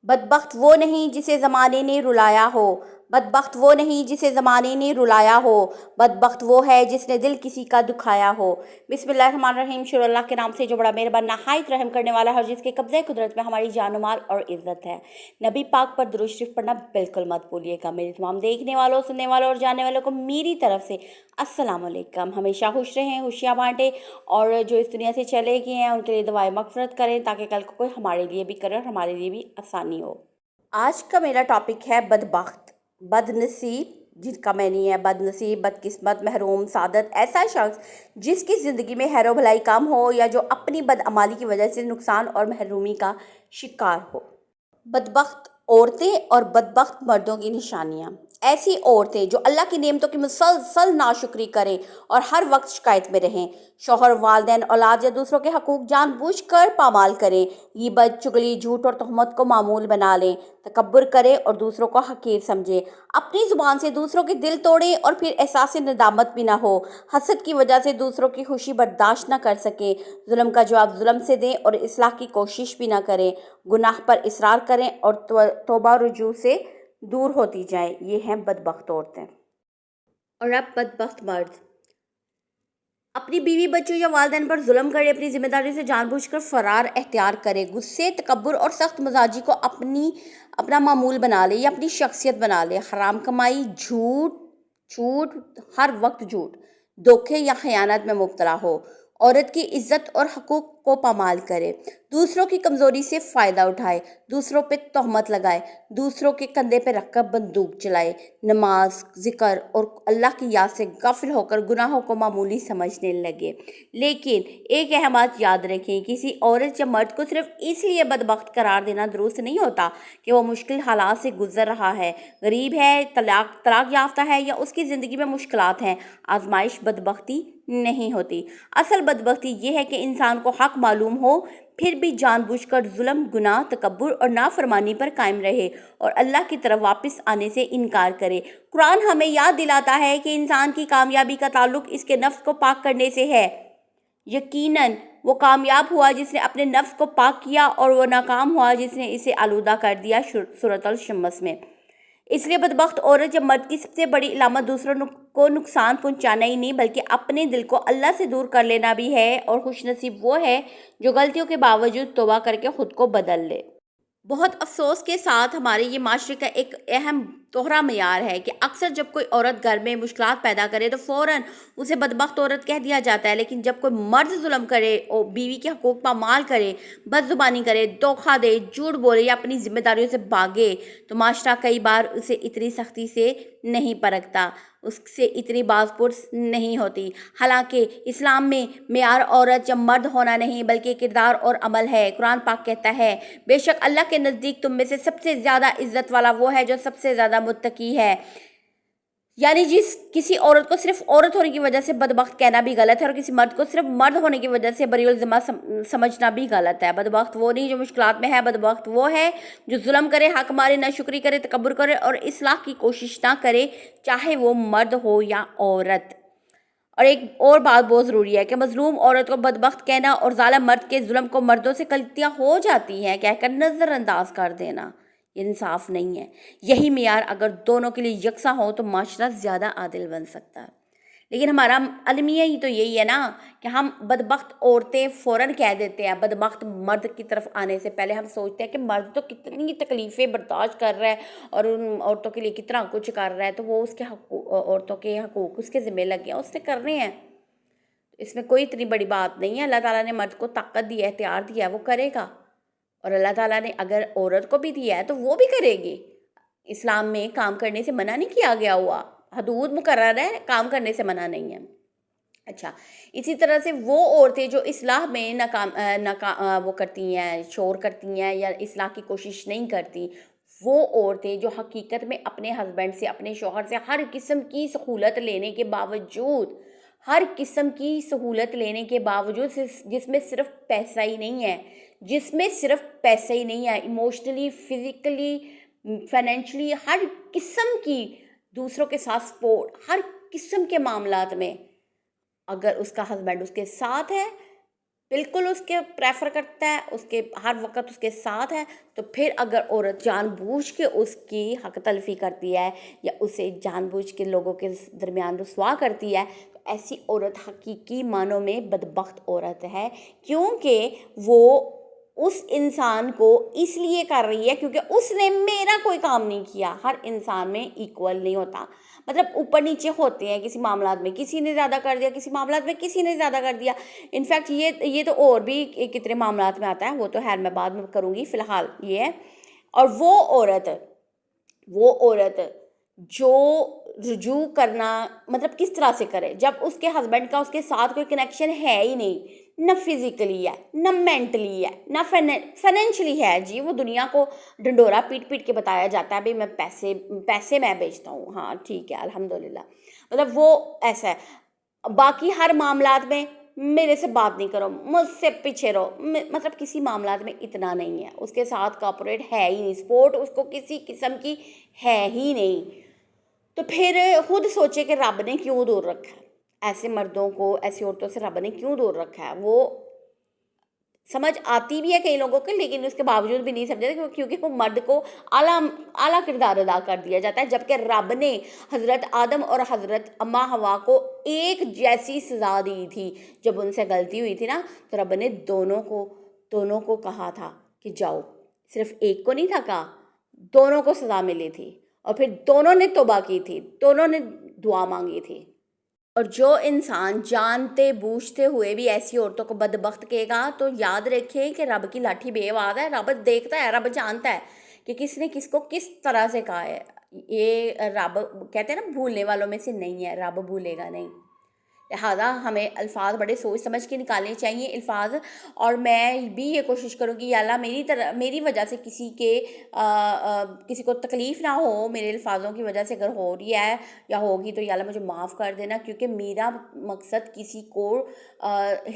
بدبخت وہ نہیں جسے زمانے نے رلایا ہو، بدبخت وہ نہیں جسے زمانے نے رلایا ہو، بدبخت وہ ہے جس نے دل کسی کا دکھایا ہو۔ بسم اللہ الرحمن الرحیم، شروع اللہ کے نام سے جو بڑا مہربان نہایت رحم کرنے والا ہے، اور جس کے قبضۂ قدرت میں ہماری جان و مال اور عزت ہے۔ نبی پاک پر درود شریف پڑھنا بالکل مت بھولیے گا۔ میرے تمام دیکھنے والوں، سننے والوں اور جاننے والوں کو میری طرف سے السلام علیکم۔ ہمیشہ خوش رہیں، خوشیاں بانٹیں، اور جو اس دنیا سے چلے گئے ہیں ان کے لیے دعائیں مغفرت کریں، تاکہ کل کو کوئی ہمارے لیے بھی کرے اور ہمارے لیے بھی آسانی ہو۔ آج کا میرا ٹاپک ہے بدبخت، بد نصیب، جس کا معنی ہے بد نصیب، بد قسمت، محروم، سعادت، ایسا شخص جس کی زندگی میں خیر و بھلائی کم ہو، یا جو اپنی بدعمالی کی وجہ سے نقصان اور محرومی کا شکار ہو۔ بدبخت عورتیں اور بدبخت مردوں کی نشانیاں۔ ایسی عورتیں جو اللہ کی نعمتوں کی مسلسل ناشکری کریں اور ہر وقت شکایت میں رہیں، شوہر، والدین، اولاد یا دوسروں کے حقوق جان بوجھ کر پامال کریں، غیبت، چغلی، جھوٹ اور تہمت کو معمول بنا لیں، تکبر کریں اور دوسروں کو حقیر سمجھیں، اپنی زبان سے دوسروں کے دل توڑیں اور پھر احساس ندامت بھی نہ ہو، حسد کی وجہ سے دوسروں کی خوشی برداشت نہ کر سکیں، ظلم کا جواب ظلم سے دیں اور اصلاح کی کوشش بھی نہ کریں، گناہ پر اصرار کریں اور توبہ رجوع سے دور ہوتی جائیں، یہ ہیں بدبخت عورتیں۔ اور اب بدبخت مرد اپنی بیوی، بچوں یا والدین پر ظلم کرے، اپنی ذمہ داری سے جان بوجھ کر فرار اختیار کرے، غصے، تکبر اور سخت مزاجی کو اپنا معمول بنا لے یا اپنی شخصیت بنا لے، حرام کمائی، جھوٹ، ہر وقت جھوٹ، دھوکے یا خیانت میں مبتلا ہو، عورت کی عزت اور حقوق کو پامال کرے، دوسروں کی کمزوری سے فائدہ اٹھائے، دوسروں پہ تہمت لگائے، دوسروں کے کندھے پہ رکھ کر بندوق چلائے، نماز، ذکر اور اللہ کی یاد سے غافل ہو کر گناہوں کو معمولی سمجھنے لگے۔ لیکن ایک اہم بات یاد رکھیں، کسی عورت یا مرد کو صرف اس لیے بدبخت قرار دینا درست نہیں ہوتا کہ وہ مشکل حالات سے گزر رہا ہے، غریب ہے، طلاق یافتہ ہے یا اس کی زندگی میں مشکلات ہیں۔ آزمائش بدبختی نہیں ہوتی۔ اصل بدبختی یہ ہے کہ انسان کو حق معلوم ہو، پھر بھی جان بوجھ کر ظلم، گناہ، تکبر اور نافرمانی پر قائم رہے اور اللہ کی طرف واپس آنے سے انکار کرے۔ قرآن ہمیں یاد دلاتا ہے کہ انسان کی کامیابی کا تعلق اس کے نفس کو پاک کرنے سے ہے۔ یقیناً وہ کامیاب ہوا جس نے اپنے نفس کو پاک کیا، اور وہ ناکام ہوا جس نے اسے آلودہ کر دیا، سورۃ الشمس میں۔ اس لیے بدبخت عورت یا مرد کی سب سے بڑی علامت دوسروں کو نقصان پہنچانا ہی نہیں بلکہ اپنے دل کو اللہ سے دور کر لینا بھی ہے، اور خوش نصیب وہ ہے جو غلطیوں کے باوجود توبہ کر کے خود کو بدل لے۔ بہت افسوس کے ساتھ ہمارے یہ معاشرے کا ایک اہم دوہرا معیار ہے کہ اکثر جب کوئی عورت گھر میں مشکلات پیدا کرے تو فوراً اسے بدبخت عورت کہہ دیا جاتا ہے، لیکن جب کوئی مرد ظلم کرے اور بیوی کے حقوق پامال کرے، بد زبانی کرے، دھوکہ دے، جھوٹ بولے یا اپنی ذمہ داریوں سے بھاگے تو معاشرہ کئی بار اسے اتنی سختی سے نہیں پرکھتا، اس سے اتنی باز پرس نہیں ہوتی۔ حالانکہ اسلام میں معیار عورت یا مرد ہونا نہیں بلکہ کردار اور عمل ہے۔ قرآن پاک کہتا ہے، بے شک اللہ کے نزدیک تم میں سے سب سے زیادہ عزت والا وہ ہے جو سب سے زیادہ متقی ہے۔ یعنی کسی عورت کو صرف عورت ہونے کی وجہ سے بدبخت کہنا بھی غلط ہے، اور کسی مرد کو صرف مرد ہونے کی وجہ سے بری الذمہ سمجھنا بھی غلط ہے۔ بدبخت وہ نہیں جو مشکلات میں ہے، بدبخت وہ ہے جو ظلم کرے، حق مارے، ناشکری کرے، تکبر کرے اور اصلاح کی کوشش نہ کرے، چاہے وہ مرد ہو یا عورت۔ اور ایک اور بات بہت ضروری ہے کہ مظلوم عورت کو بدبخت کہنا اور ظالم مرد کے ظلم کو مردوں سے غلطیاں ہو جاتی ہیں کہہ کر نظر انداز کر دینا، یہ انصاف نہیں ہے۔ یہی معیار اگر دونوں کے لیے یکساں ہو تو معاشرہ زیادہ عادل بن سکتا ہے۔ لیکن ہمارا المیہ ہی تو یہی ہے نا کہ ہم بدبخت عورتیں فوراً کہہ دیتے ہیں، بدبخت مرد کی طرف آنے سے پہلے ہم سوچتے ہیں کہ مرد تو کتنی تکلیفیں برداشت کر رہا ہے اور ان عورتوں کے لیے کتنا کچھ کر رہا ہے، تو وہ اس کے عورتوں کے حقوق اس کے ذمہ لگے ہیں، اس نے کرنے ہیں، اس میں کوئی اتنی بڑی بات نہیں ہے۔ اللہ تعالیٰ نے مرد کو طاقت دی ہے، اختیار دیا ہے، وہ کرے گا، اور اللہ تعالیٰ نے اگر عورت کو بھی دیا ہے تو وہ بھی کرے گی۔ اسلام میں کام کرنے سے منع نہیں کیا گیا ہوا، حدود مقرر ہے، کام کرنے سے منع نہیں ہے۔ اچھا، اسی طرح سے وہ عورتیں جو اصلاح میں وہ کرتی ہیں، شور کرتی ہیں یا اصلاح کی کوشش نہیں کرتی، وہ عورتیں جو حقیقت میں اپنے ہسبینڈ سے، اپنے شوہر سے ہر قسم کی سہولت لینے کے باوجود، جس میں صرف پیسہ ہی نہیں ہے، ایموشنلی، فزیکلی، فائنینشلی، ہر قسم کی دوسروں کے ساتھ سپورٹ، ہر قسم کے معاملات میں اگر اس کا ہسبینڈ اس کے ساتھ ہے بالکل اس کے پریفر کرتا ہے، اس کے ہر وقت اس کے ساتھ ہے، تو پھر اگر عورت جان بوجھ کے اس کی حق تلفی کرتی ہے یا اسے جان بوجھ کے لوگوں کے درمیان رسوا کرتی ہے، تو ایسی عورت حقیقی معنوں میں بدبخت عورت ہے، کیونکہ وہ اس انسان کو اس لیے کر رہی ہے کیونکہ اس نے میرا کوئی کام نہیں کیا۔ ہر انسان میں ایکول نہیں ہوتا، مطلب اوپر نیچے ہوتے ہیں کسی معاملات میں، کسی نے زیادہ کر دیا، کسی معاملات میں کسی نے زیادہ کر دیا۔ انفیکٹ یہ تو اور بھی کتنے معاملات میں آتا ہے، وہ تو خیر میں بعد میں کروں گی، فی الحال یہ ہے۔ اور وہ عورت جو رجوع کرنا مطلب کس طرح سے کرے جب اس کے ہسبینڈ کا اس کے ساتھ کوئی کنیکشن ہے ہی نہیں، نہ فزیکلی ہے، نہ مینٹلی ہے، نہ فائنینشلی ہے۔ جی وہ دنیا کو ڈنڈورا پیٹ پیٹ کے بتایا جاتا ہے بھئی میں پیسے میں بیچتا ہوں، ہاں ٹھیک ہے الحمدللہ، مطلب وہ ایسا ہے۔ باقی ہر معاملات میں میرے سے بات نہیں کرو، مجھ سے پیچھے رہو، مطلب کسی معاملات میں اتنا نہیں ہے، اس کے ساتھ کارپوریٹ ہے ہی نہیں، سپورٹ اس کو کسی قسم کی ہے ہی نہیں۔ تو پھر خود سوچے کہ رب نے کیوں دور رکھا ہے ایسے مردوں کو، ایسی عورتوں سے رب نے کیوں دور رکھا ہے۔ وہ سمجھ آتی بھی ہے کئی لوگوں کے، لیکن اس کے باوجود بھی نہیں سمجھتے کیونکہ وہ مرد کو اعلیٰ کردار ادا کر دیا جاتا ہے، جبکہ رب نے حضرت آدم اور حضرت اماں حوا کو ایک جیسی سزا دی تھی۔ جب ان سے غلطی ہوئی تھی نا، تو رب نے دونوں کو کہا تھا کہ جاؤ، صرف ایک کو نہیں تھا کہا، دونوں کو سزا ملی تھی، اور پھر دونوں نے توبہ کی تھی، دونوں نے دعا مانگی تھی۔ اور جو انسان جانتے بوجھتے ہوئے بھی ایسی عورتوں کو بدبخت کہے گا، تو یاد رکھیں کہ رب کی لاٹھی بے آواز ہے، رب دیکھتا ہے، رب جانتا ہے کہ کس نے کس کو کس طرح سے کہا ہے۔ یہ رب کہتے ہیں نا بھولنے والوں میں سے نہیں ہے، رب بھولے گا نہیں۔ لہٰذا ہمیں الفاظ بڑے سوچ سمجھ کے نکالنے چاہیے الفاظ، اور میں بھی یہ کوشش کروں کہ یا اللہ میری وجہ سے کسی کو تکلیف نہ ہو، میرے الفاظوں کی وجہ سے اگر ہو رہی ہے یا ہوگی تو یا اللہ مجھے معاف کر دینا، کیونکہ میرا مقصد کسی کو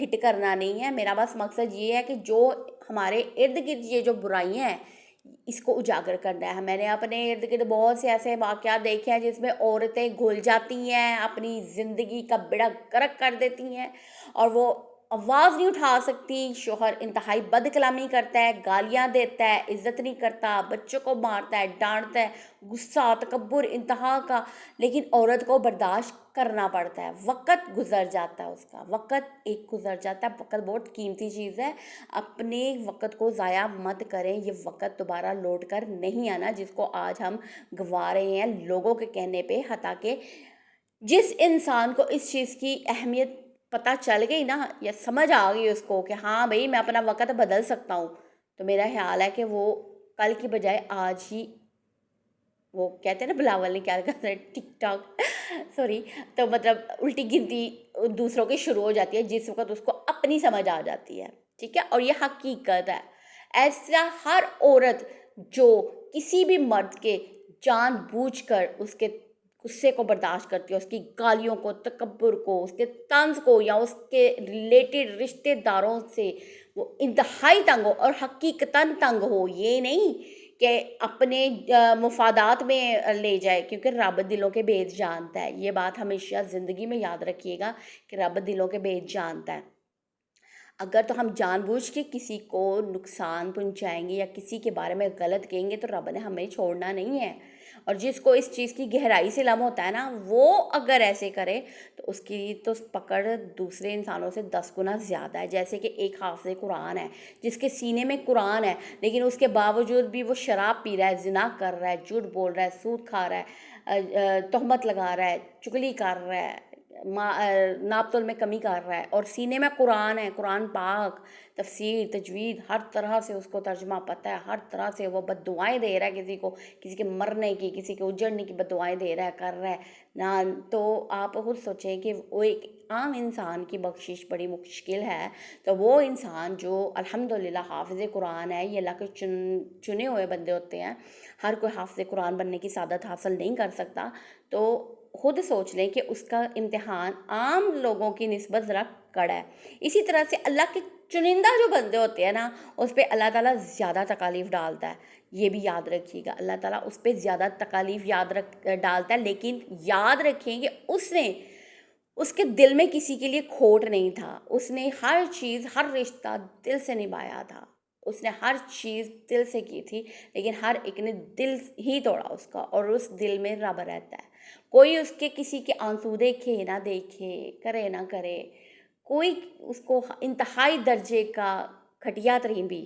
ہٹ کرنا نہیں ہے۔ میرا بس مقصد یہ ہے کہ جو ہمارے ارد گرد یہ جو برائیاں ہیں اس کو اجاگر کرنا ہے۔ میں نے اپنے ارد گرد بہت سے ایسے واقعات دیکھے ہیں جس میں عورتیں گھل جاتی ہیں، اپنی زندگی کا بیڑا غرق کر دیتی ہیں، اور وہ آواز نہیں اٹھا سکتی۔ شوہر انتہائی بد کلامی کرتا ہے، گالیاں دیتا ہے، عزت نہیں کرتا، بچوں کو مارتا ہے، ڈانٹتا ہے، غصہ تکبر انتہا کا، لیکن عورت کو برداشت کرنا پڑتا ہے۔ وقت گزر جاتا ہے، اس کا وقت ایک گزر جاتا ہے۔ وقت بہت قیمتی چیز ہے، اپنے وقت کو ضائع مت کریں، یہ وقت دوبارہ لوٹ کر نہیں آنا جس کو آج ہم گنوا رہے ہیں لوگوں کے کہنے پہ۔ حتیٰ کہ جس انسان کو اس چیز کی اہمیت پتہ چل گئی نا، یا سمجھ آ گئی اس کو کہ ہاں بھئی میں اپنا وقت بدل سکتا ہوں، تو میرا خیال ہے کہ وہ کل کی بجائے آج ہی، وہ کہتے ہیں نا بلاول نے کیا کہا ہے ٹک ٹاک سوری، تو مطلب الٹی گنتی دوسروں کی شروع ہو جاتی ہے جس وقت اس کو اپنی سمجھ آ جاتی ہے، ٹھیک ہے، اور یہ حقیقت ہے۔ ایسا ہر عورت جو کسی بھی مرد کے جان بوجھ کر اس کے غصے کو برداشت کرتی ہے، اس کی گالیوں کو، تکبر کو، اس کے طنز کو، یا اس کے ریلیٹڈ رشتہ داروں سے وہ انتہائی تنگ ہو، اور حقیقتاً تنگ ہو، یہ نہیں کہ اپنے مفادات میں لے جائے، کیونکہ رب دلوں کے بھید جانتا ہے۔ یہ بات ہمیشہ زندگی میں یاد رکھیے گا کہ رب دلوں کے بھید جانتا ہے۔ اگر تو ہم جان بوجھ کے کسی کو نقصان پہنچائیں گے یا کسی کے بارے میں غلط کہیں گے، تو رب نے ہمیں چھوڑنا نہیں ہے، اور جس کو اس چیز کی گہرائی سے علم ہوتا ہے نا، وہ اگر ایسے کرے تو اس کی تو پکڑ دوسرے انسانوں سے 10 گنا زیادہ ہے۔ جیسے کہ ایک حافظ قرآن ہے جس کے سینے میں قرآن ہے، لیکن اس کے باوجود بھی وہ شراب پی رہا ہے، زنا کر رہا ہے، جھوٹ بول رہا ہے، سود کھا رہا ہے، تہمت لگا رہا ہے، چغلی کر رہا ہے، ناپ تول میں کمی کر رہا ہے، اور سینے میں قرآن ہے، قرآن پاک، تفسیر، تجوید، ہر طرح سے اس کو ترجمہ پتہ ہے، ہر طرح سے وہ بد دعائیں دے رہا ہے کسی کو، کسی کے مرنے کی، کسی کے اجڑنے کی بد دعائیں دے رہا ہے، کر رہا ہے نا۔ تو آپ خود سوچیں کہ وہ ایک عام انسان کی بخشش بڑی مشکل ہے، تو وہ انسان جو الحمدللہ حافظ قرآن ہے، یہ اللہ کے چنے ہوئے بندے ہوتے ہیں، ہر کوئی حافظ قرآن بننے کی سعادت حاصل نہیں کر سکتا، تو خود سوچ لیں کہ اس کا امتحان عام لوگوں کی نسبت ذرا کڑا ہے۔ اسی طرح سے اللہ کے چنندہ جو بندے ہوتے ہیں نا، اس پہ اللہ تعالیٰ زیادہ تکالیف ڈالتا ہے، یہ بھی یاد رکھیے گا، اللہ تعالیٰ اس پہ زیادہ تکالیف ڈالتا ہے، لیکن یاد رکھیں کہ اس نے اس کے دل میں کسی کے لیے کھوٹ نہیں تھا، اس نے ہر چیز، ہر رشتہ دل سے نبھایا تھا، اس نے ہر چیز دل سے کی تھی، لیکن ہر ایک نے دل ہی توڑا اس کا، اور اس دل میں رب رہتا ہے۔ کوئی اس کے کسی کے آنسو دیکھے نہ دیکھے، کرے نہ کرے، کوئی اس کو انتہائی درجے کا گھٹیا ترین بھی